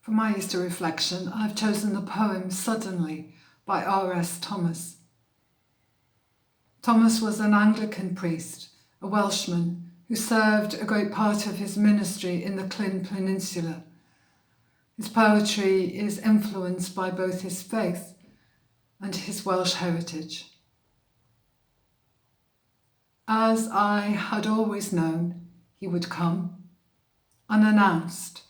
For my Easter reflection, I've chosen the poem Suddenly by R.S. Thomas. Thomas was an Anglican priest, a Welshman, who served a great part of his ministry in the Clyn Peninsula. His poetry is influenced by both his faith and his Welsh heritage. As I had always known, he would come, unannounced,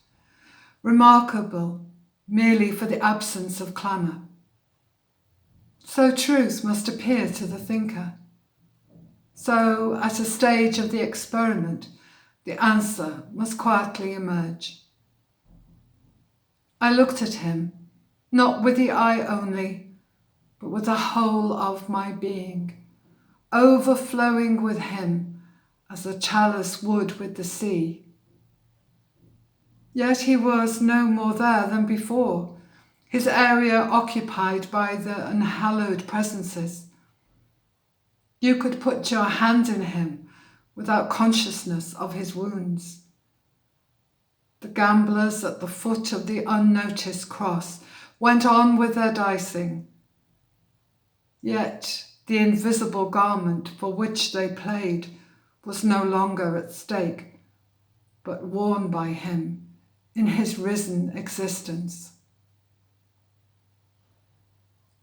remarkable merely for the absence of clamour. So truth must appear to the thinker. So at a stage of the experiment, the answer must quietly emerge. I looked at him, not with the eye only, but with the whole of my being, overflowing with him as a chalice would with the sea. Yet he was no more there than before, his area occupied by the unhallowed presences. You could put your hand in him without consciousness of his wounds. The gamblers at the foot of the unnoticed cross went on with their dicing. Yet the invisible garment for which they played was no longer at stake, but worn by him in his risen existence.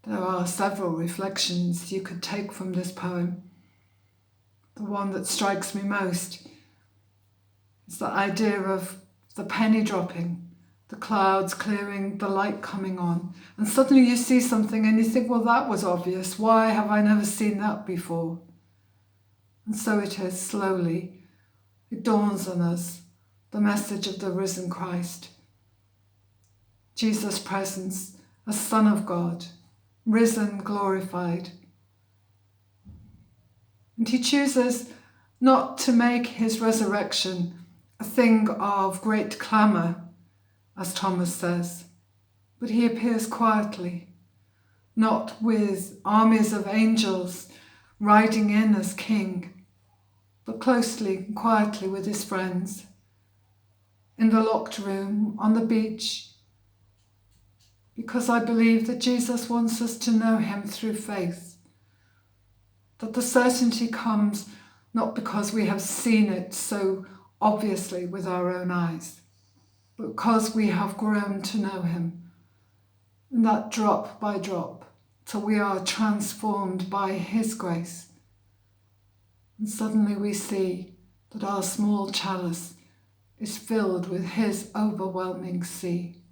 There are several reflections you could take from this poem. The one that strikes me most is the idea of the penny dropping, the clouds clearing, the light coming on, and suddenly you see something and you think, well, that was obvious. Why have I never seen that before? And so it is, slowly. It dawns on us, the message of the risen Christ. Jesus' presence as Son of God, risen, glorified. And he chooses not to make his resurrection a thing of great clamour, as Thomas says, but he appears quietly, not with armies of angels riding in as king, but closely and quietly with his friends, in the locked room, on the beach, because I believe that Jesus wants us to know him through faith, that the certainty comes not because we have seen it so obviously with our own eyes, but because we have grown to know him, and that drop by drop, till we are transformed by his grace. And suddenly we see that our small chalice is filled with his overwhelming sea.